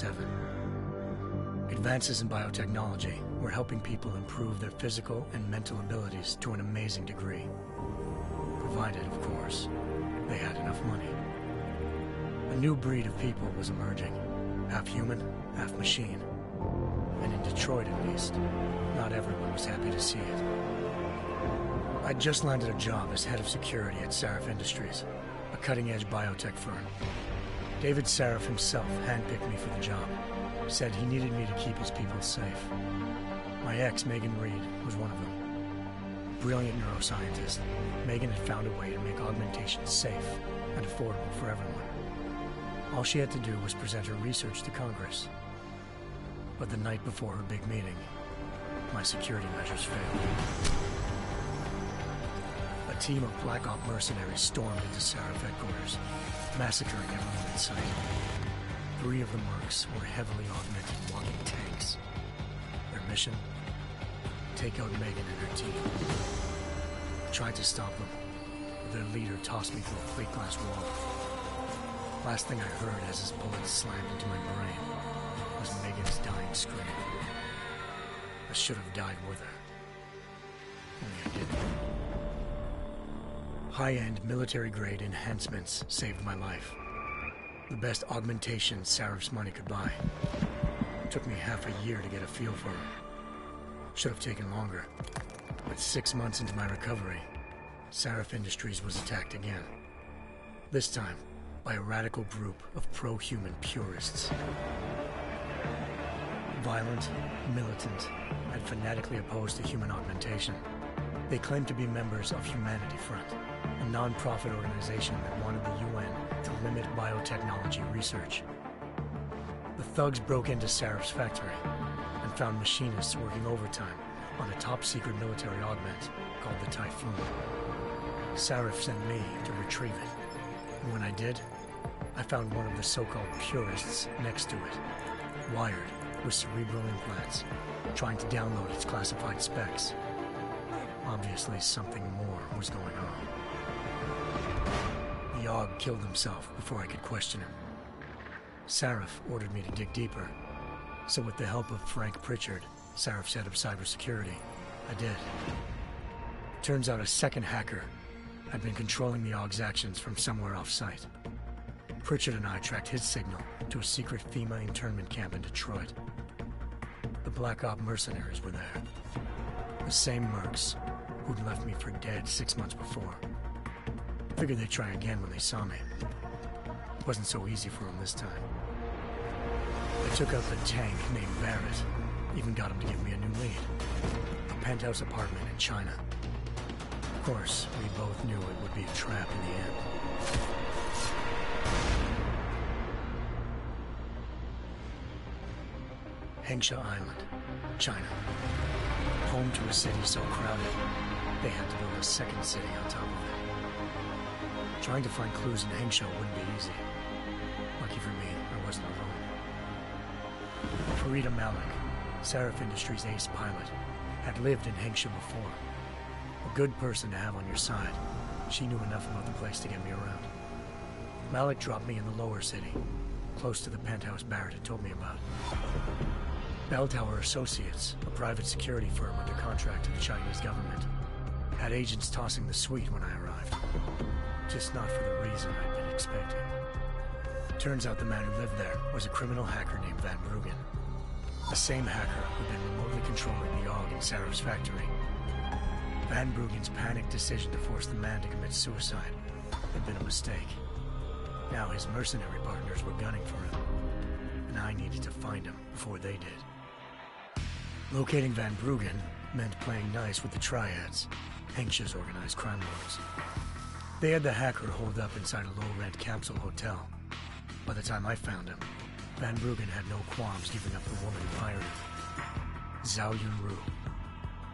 1997. Advances in biotechnology were helping people improve their physical and mental abilities to an amazing degree. Provided, of course, they had enough money. A new breed of people was emerging, half human, half machine. And in Detroit, at least, not everyone was happy to see it. I'd just landed a job as head of security at Sarif Industries, a cutting-edge biotech firm. David Sarif himself handpicked me for the job, said he needed me to keep his people safe. My ex, Megan Reed, was one of them. Brilliant neuroscientist, Megan had found a way to make augmentation safe and affordable for everyone. All she had to do was present her research to Congress. But the night before her big meeting, my security measures failed. A team of Black Op mercenaries stormed into Sarif headquarters, massacring everyone in sight. 3 of the mercs were heavily augmented walking tanks. Their mission? Take out Megan and her team. I tried to stop them, but their leader tossed me through a plate glass wall. Last thing I heard as his bullets slammed into my brain was Megan's dying scream. I should have died with her. Only I didn't. High-end military-grade enhancements saved my life. The best augmentation Sarif's money could buy. It took me half a year to get a feel for her. Should have taken longer. But 6 months into my recovery, Sarif Industries was attacked again. This time, by a radical group of pro-human purists. Violent, militant, and fanatically opposed to human augmentation. They claimed to be members of Humanity Front, a non-profit organization that wanted the UN to limit biotechnology research. The thugs broke into Sarif's factory and found machinists working overtime on a top-secret military augment called the Typhoon. Sarif sent me to retrieve it, and when I did, I found one of the so-called purists next to it, wired with cerebral implants, trying to download its classified specs. Obviously, something more was going on. The AUG killed himself before I could question him. Sarif ordered me to dig deeper, so with the help of Frank Pritchard, Sarif's head of cybersecurity, I did. Turns out a second hacker had been controlling the AUG's actions from somewhere off-site. Pritchard and I tracked his signal to a secret FEMA internment camp in Detroit. The Black Op mercenaries were there. The same mercs who'd left me for dead 6 months before. Figured they'd try again when they saw me. Wasn't so easy for them this time. I took out the tank named Barrett, even got him to give me a new lead. A penthouse apartment in China. Of course, we both knew it would be a trap in the end. Hengsha Island, China. Home to a city so crowded, they had to build a second city on top of it. Trying to find clues in Hengsha wouldn't be easy. Lucky for me, I wasn't alone. Farida Malik, Sarif Industries' ace pilot, had lived in Hengsha before. A good person to have on your side. She knew enough about the place to get me around. Malik dropped me in the lower city, close to the penthouse Barrett had told me about. Bell Tower Associates, a private security firm under contract to the Chinese government, had agents tossing the suite when I arrived. Just not for the reason I'd been expecting. Turns out the man who lived there was a criminal hacker named Van Bruggen. The same hacker who'd been remotely controlling the AUG in Sarif's factory. Van Bruggen's panicked decision to force the man to commit suicide had been a mistake. Now his mercenary partners were gunning for him, and I needed to find him before they did. Locating Van Bruggen meant playing nice with the Triads, Hengsha's organized crime lords. They had the hacker holed up inside a low-rent capsule hotel. By the time I found him, Van Bruggen had no qualms giving up the woman who hired him. Zhao Yunru,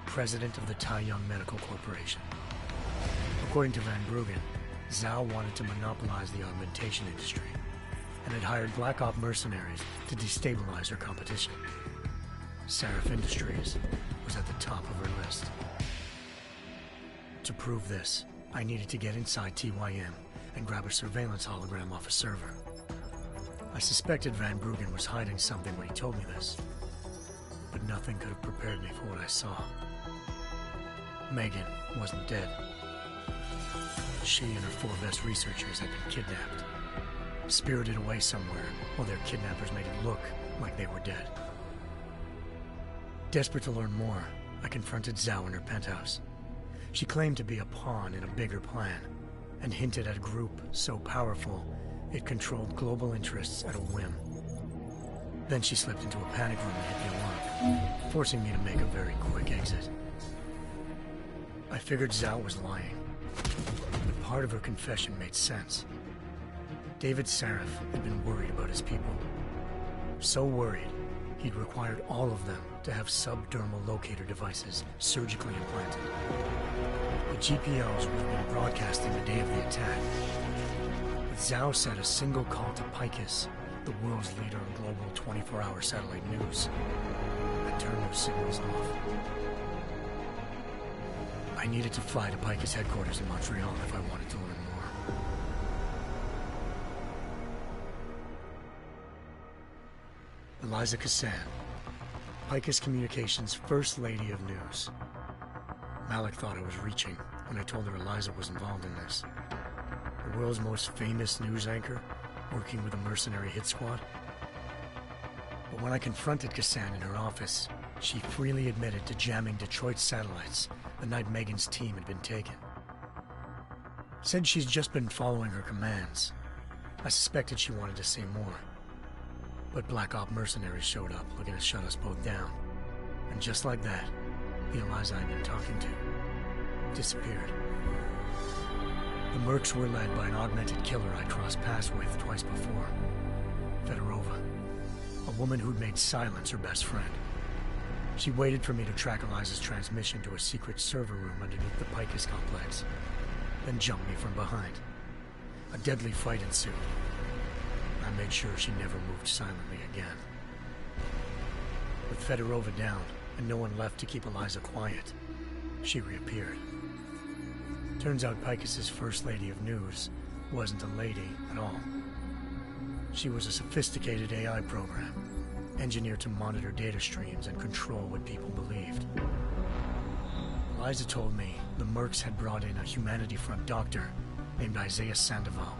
president of the Taiyang Medical Corporation. According to Van Bruggen, Zhao wanted to monopolize the augmentation industry and had hired Black Op mercenaries to destabilize her competition. Sarif Industries was at the top of her list. To prove this, I needed to get inside TYM and grab a surveillance hologram off a server. I suspected Van Bruggen was hiding something when he told me this, but nothing could have prepared me for what I saw. Megan wasn't dead. She and her 4 best researchers had been kidnapped, spirited away somewhere while their kidnappers made it look like they were dead. Desperate to learn more, I confronted Zhao in her penthouse. She claimed to be a pawn in a bigger plan, and hinted at a group so powerful it controlled global interests at a whim. Then she slipped into a panic room and hit the alarm, forcing me to make a very quick exit. I figured Zhao was lying, but part of her confession made sense. David Sarif had been worried about his people. So worried, he'd required all of them to have subdermal locator devices surgically implanted. The GPOs would have been broadcasting the day of the attack. But Zhao said a single call to Picus, the world's leader in global 24-hour satellite news, had turned those signals off. I needed to fly to Picus headquarters in Montreal if I wanted to learn more. Eliza Cassan, Picus Communications' First Lady of News. Malik thought I was reaching when I told her Eliza was involved in this. The world's most famous news anchor, working with a mercenary hit squad. But when I confronted Cassan in her office, she freely admitted to jamming Detroit's satellites the night Megan's team had been taken. Said she's just been following her commands. I suspected she wanted to say more. But Black Op mercenaries showed up looking to shut us both down. And just like that, the Eliza I'd been talking to disappeared. The Mercs were led by an augmented killer I'd crossed paths with twice before. Fedorova, a woman who'd made silence her best friend. She waited for me to track Eliza's transmission to a secret server room underneath the Picus complex, then jumped me from behind. A deadly fight ensued. I made sure she never moved silently again. With Fedorova down and no one left to keep Eliza quiet, she reappeared. Turns out Picus's First Lady of News wasn't a lady at all. She was a sophisticated AI program, engineered to monitor data streams and control what people believed. Eliza told me the Mercs had brought in a Humanity Front doctor named Isaiah Sandoval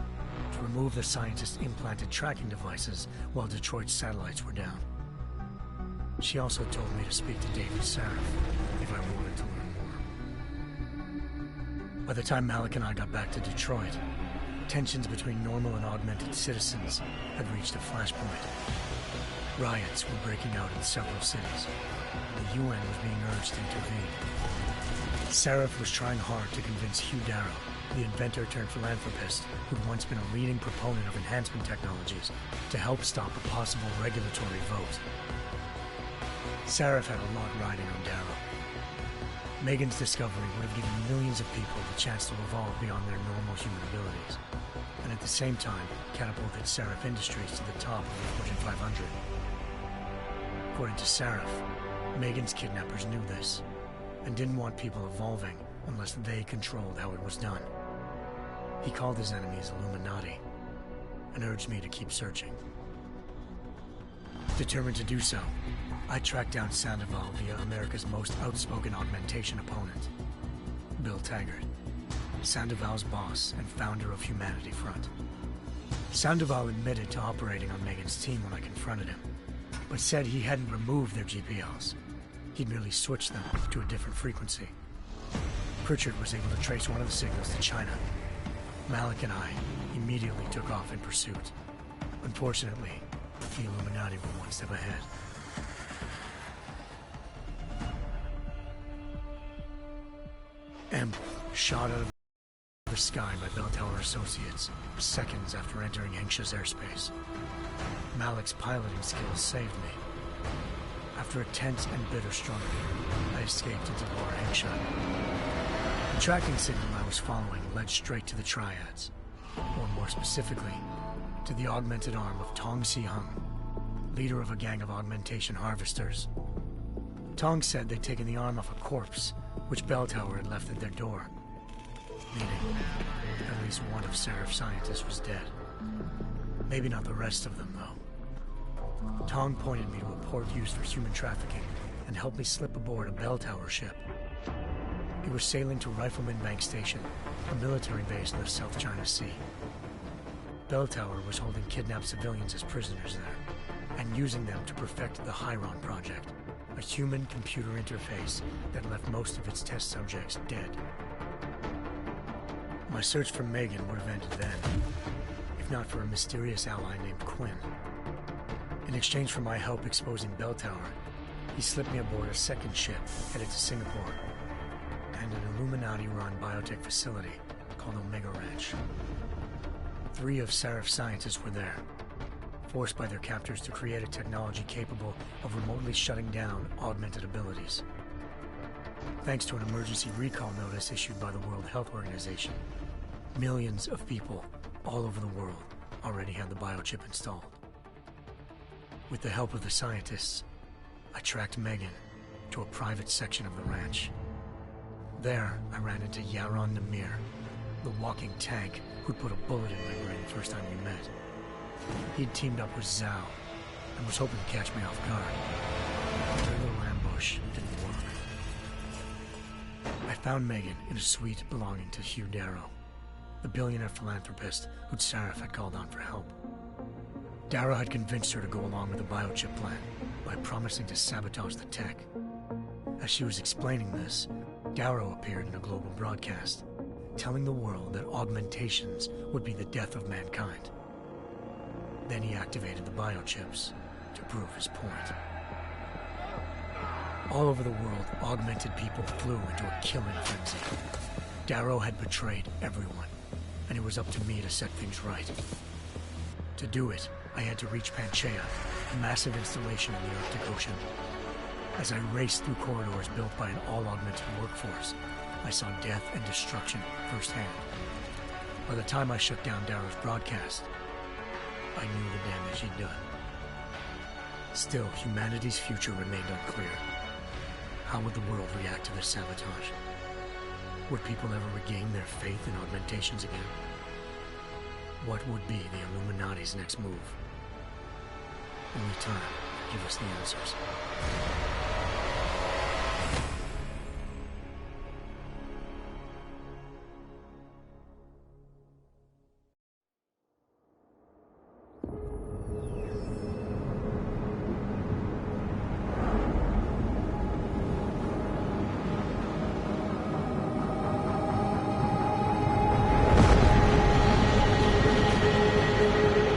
to remove the scientist's implanted tracking devices while Detroit's satellites were down. She also told me to speak to David Sarif if I wanted to learn more. By the time Malik and I got back to Detroit, tensions between normal and augmented citizens had reached a flashpoint. Riots were breaking out in several cities. The UN was being urged to intervene. Sarif was trying hard to convince Hugh Darrow, the inventor turned philanthropist who'd once been a leading proponent of enhancement technologies, to help stop a possible regulatory vote. Sarif had a lot riding on Darrow. Megan's discovery would have given millions of people the chance to evolve beyond their normal human abilities, and at the same time catapulted Sarif Industries to the top of the Fortune 500. According to Sarif, Megan's kidnappers knew this, and didn't want people evolving unless they controlled how it was done. He called his enemies Illuminati, and urged me to keep searching. Determined to do so, I tracked down Sandoval via America's most outspoken augmentation opponent, Bill Taggart, Sandoval's boss and founder of Humanity Front. Sandoval admitted to operating on Megan's team when I confronted him, but said he hadn't removed their GPLs. He'd merely switched them to a different frequency. Pritchard was able to trace one of the signals to China. Malik and I immediately took off in pursuit. Unfortunately, the Illuminati were one step ahead. M shot out of the sky by Bell Tower Associates seconds after entering Hengsha's airspace. Malik's piloting skills saved me. After a tense and bitter struggle, I escaped into Lower Hengsha. The tracking signal I was following led straight to the Triads, or more specifically, to the augmented arm of Tong Si-hung, leader of a gang of augmentation harvesters. Tong said they'd taken the arm off a corpse, which Bell Tower had left at their door, meaning at least one of Sarif's scientists was dead. Maybe not the rest of them, though. Tong pointed me to a port used for human trafficking and helped me slip aboard a bell tower ship. It was sailing to Rifleman Bank Station, a military base in the South China Sea. Bell Tower was holding kidnapped civilians as prisoners there, and using them to perfect the Hyron Project, a human-computer interface that left most of its test subjects dead. My search for Megan would have ended then, if not for a mysterious ally named Quinn. In exchange for my help exposing Bell Tower, he slipped me aboard a second ship headed to Singapore, and an Illuminati-run biotech facility called Omega Ranch. 3 of Seraph's scientists were there, forced by their captors to create a technology capable of remotely shutting down augmented abilities. Thanks to an emergency recall notice issued by the World Health Organization, millions of people all over the world already had the biochip installed. With the help of the scientists, I tracked Megan to a private section of the ranch. There, I ran into Yaron Namir, the walking tank who'd put a bullet in my brain the first time we met. He'd teamed up with Zhao and was hoping to catch me off guard. Their little ambush didn't work. I found Megan in a suite belonging to Hugh Darrow, the billionaire philanthropist who'd Seraph had called on for help. Darrow had convinced her to go along with the biochip plan by promising to sabotage the tech. As she was explaining this, Darrow appeared in a global broadcast, telling the world that augmentations would be the death of mankind. Then he activated the biochips to prove his point. All over the world, augmented people flew into a killing frenzy. Darrow had betrayed everyone, and it was up to me to set things right. To do it, I had to reach Panchaea, a massive installation in the Arctic Ocean. As I raced through corridors built by an all-augmented workforce, I saw death and destruction firsthand. By the time I shut down Darrow's broadcast, I knew the damage he'd done. Still, humanity's future remained unclear. How would the world react to this sabotage? Would people ever regain their faith in augmentations again? What would be the Illuminati's next move? Only time could give us the answers.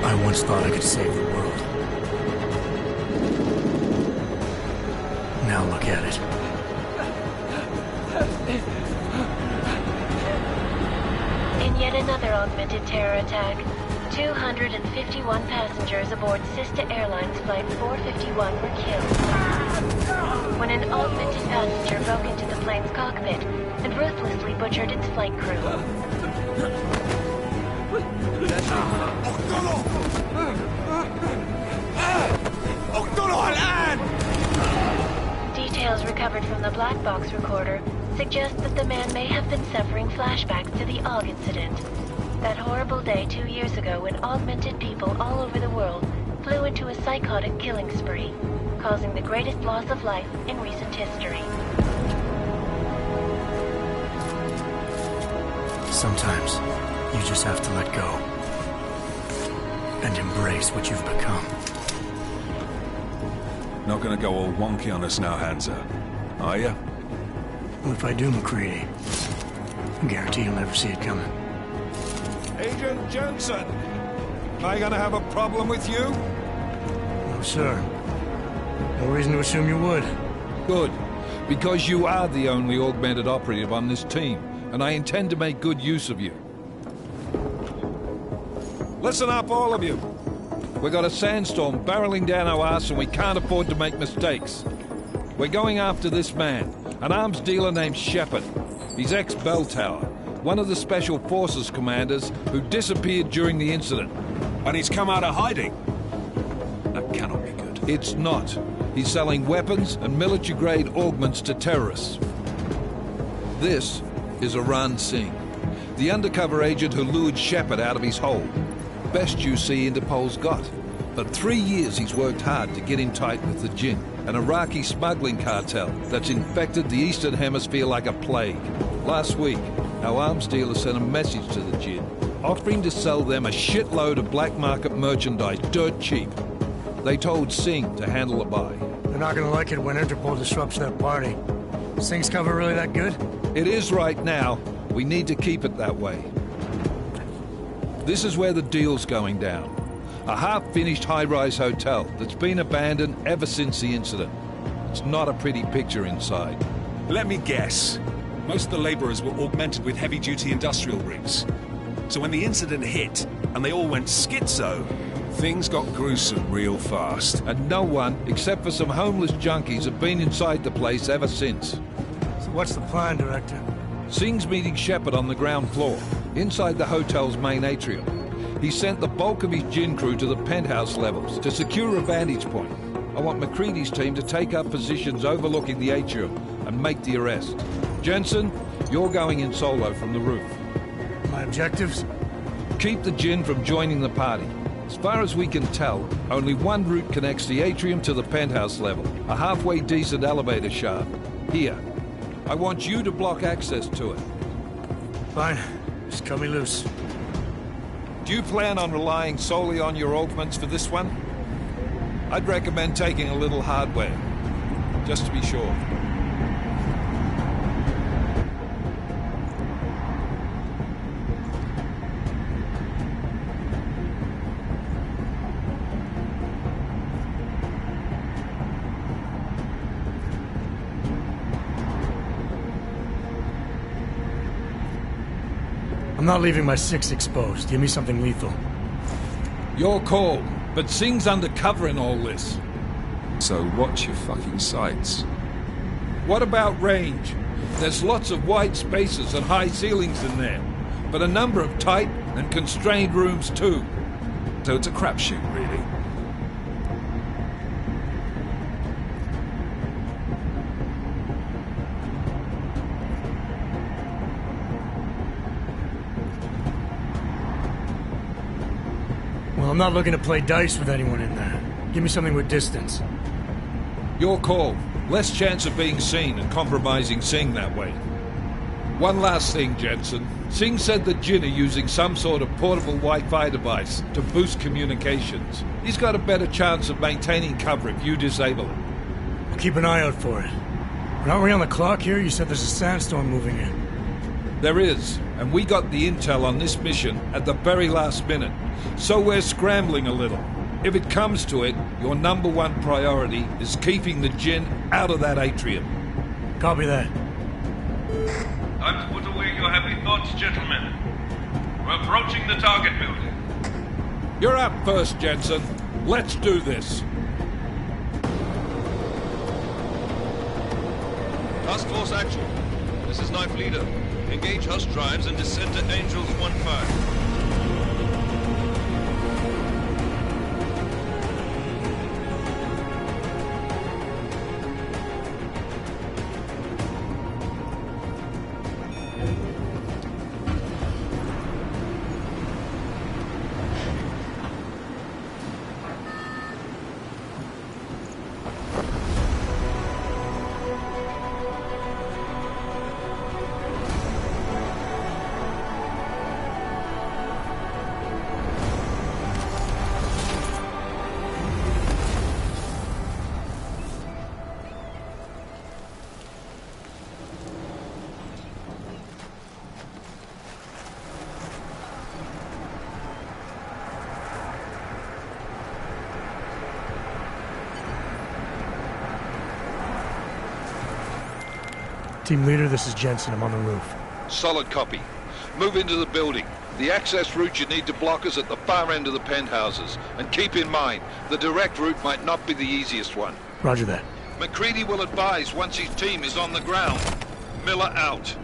I once thought I could save the world. Now look at it. In yet another augmented terror attack, 251 passengers aboard Sister Airlines Flight 451 were killed when an augmented passenger broke into the plane's cockpit and ruthlessly butchered its flight crew. Details recovered from the black box recorder suggest that the man may have been suffering flashbacks to the AUG incident. That horrible day 2 years ago when augmented people all over the world flew into a psychotic killing spree, causing the greatest loss of life in recent history. Sometimes you just have to let go and embrace what you've become. Not gonna go all wonky on us now, Hansa, are ya? Well, if I do, McCready, I guarantee you'll never see it coming. Agent Jensen, am I gonna have a problem with you? No, sir. No reason to assume you would. Good, because you are the only augmented operative on this team, and I intend to make good use of you. Listen up, all of you. We got a sandstorm barreling down our ass and we can't afford to make mistakes. We're going after this man, an arms dealer named Shepard. He's ex-Bell Tower, one of the Special Forces commanders who disappeared during the incident. And he's come out of hiding? That cannot be good. It's not. He's selling weapons and military-grade augments to terrorists. This is Aran Singh, the undercover agent who lured Shepard out of his hole. best UC Interpol's got. For 3 years he's worked hard to get in tight with the Jinn, an Iraqi smuggling cartel that's infected the Eastern Hemisphere like a plague. Last week, our arms dealer sent a message to the Jinn, offering to sell them a shitload of black market merchandise dirt cheap. They told Singh to handle the buy. They're not gonna like it when Interpol disrupts their party. Singh's cover really that good? It is right now. We need to keep it that way. This is where the deal's going down. A half-finished high-rise hotel that's been abandoned ever since the incident. It's not a pretty picture inside. Let me guess. Most of the laborers were augmented with heavy-duty industrial rigs. So when the incident hit, and they all went schizo, things got gruesome real fast. And no one, except for some homeless junkies, have been inside the place ever since. So what's the plan, Director? Singh's meeting Shepard on the ground floor, inside the hotel's main atrium. He sent the bulk of his Jinn crew to the penthouse levels to secure a vantage point. I want McCready's team to take up positions overlooking the atrium and make the arrest. Jensen, you're going in solo from the roof. My objectives? Keep the Jinn from joining the party. As far as we can tell, only one route connects the atrium to the penthouse level, a halfway decent elevator shaft. Here. I want you to block access to it. Fine. Just cut me loose. Do you plan on relying solely on your augments for this one? I'd recommend taking a little hardware, just to be sure. I'm not leaving my 6 exposed. Give me something lethal. Your call, but Singh's undercover in all this. So watch your fucking sights. What about range? There's lots of wide spaces and high ceilings in there, but a number of tight and constrained rooms too. So it's a crapshoot, really. Well, I'm not looking to play dice with anyone in there. Give me something with distance. Your call. Less chance of being seen and compromising Singh that way. One last thing, Jensen. Singh said the Jinn are using some sort of portable Wi-Fi device to boost communications. He's got a better chance of maintaining cover if you disable it. I'll keep an eye out for it. But aren't we on the clock here? You said there's a sandstorm moving in. There is, and we got the intel on this mission at the very last minute. So we're scrambling a little. If it comes to it, your number one priority is keeping the Jinn out of that atrium. Copy that. Time to put away your happy thoughts, gentlemen. We're approaching the target building. You're up first, Jensen. Let's do this. Task Force action. This is Knife Leader. Engage Hush drives and descend to Angels 1-5. Team leader, this is Jensen. I'm on the roof. Solid copy. Move into the building. The access route you need to block is at the far end of the penthouses. And keep in mind, the direct route might not be the easiest one. Roger that. McCready will advise once his team is on the ground. Miller out.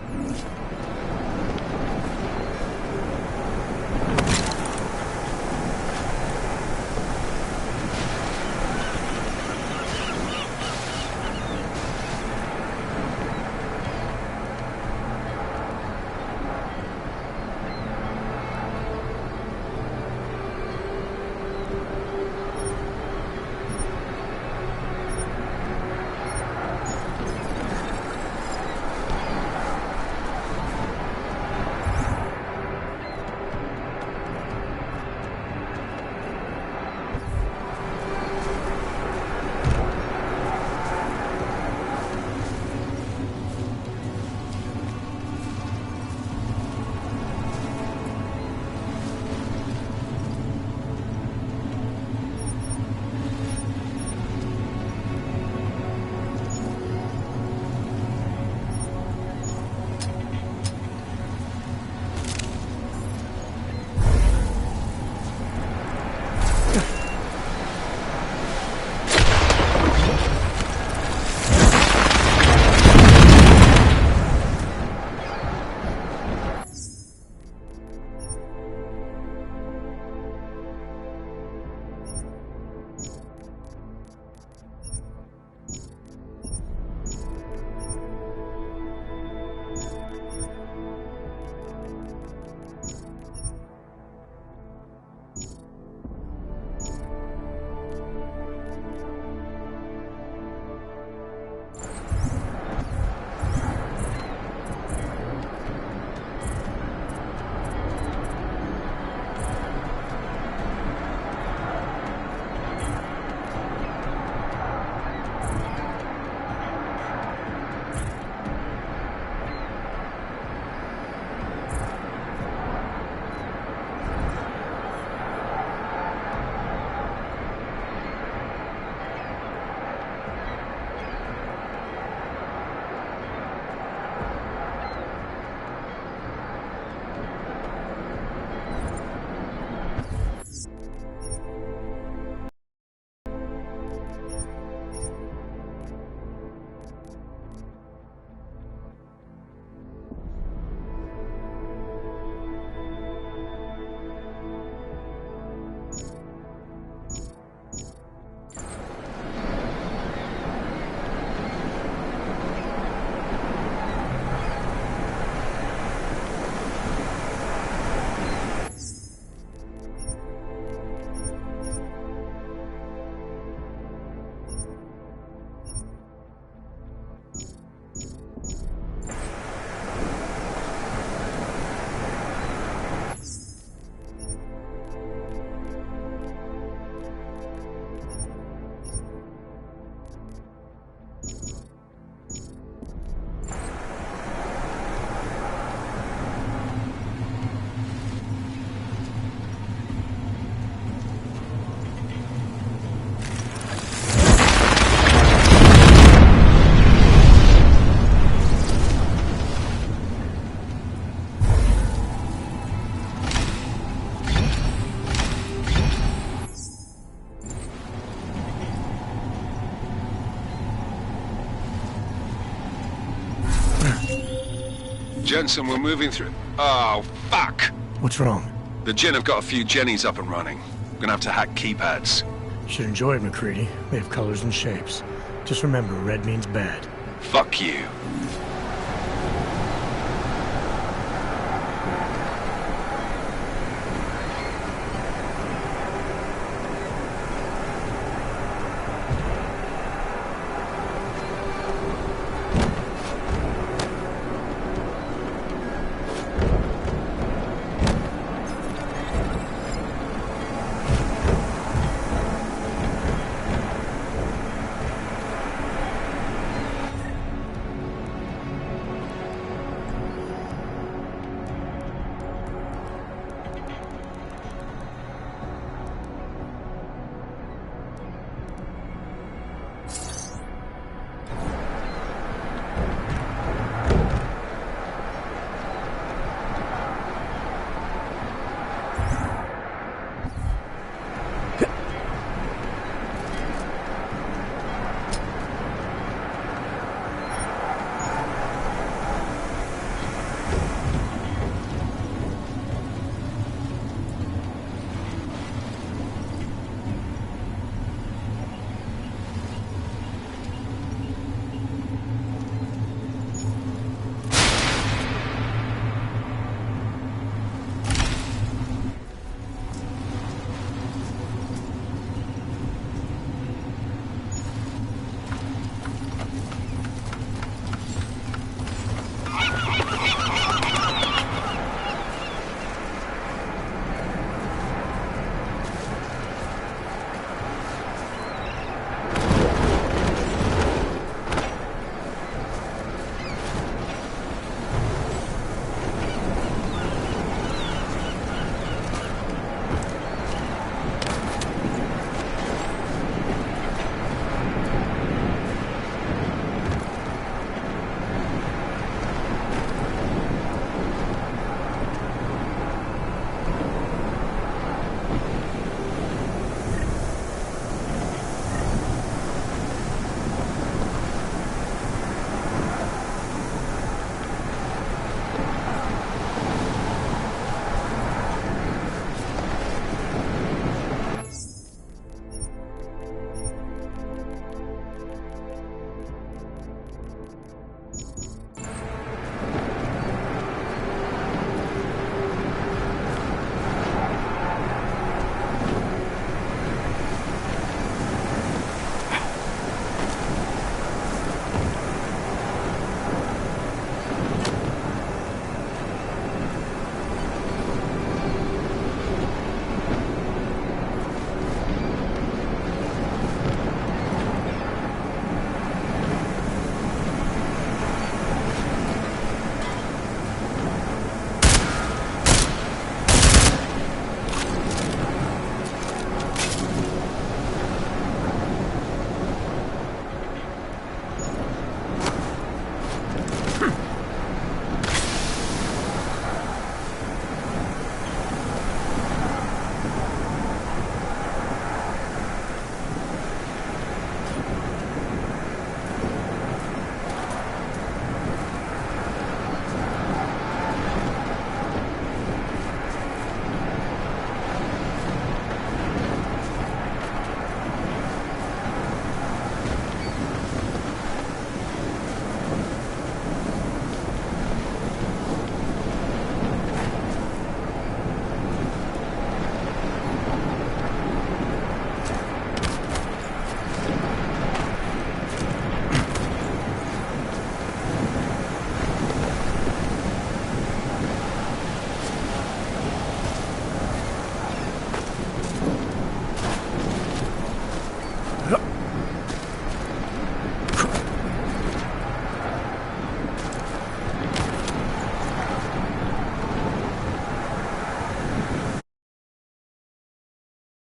Jensen, we're moving through... Oh, fuck! What's wrong? The Jinn have got a few Jennies up and running. Gonna have to hack keypads. Should enjoy it, McCready. They have colors and shapes. Just remember, red means bad. Fuck you.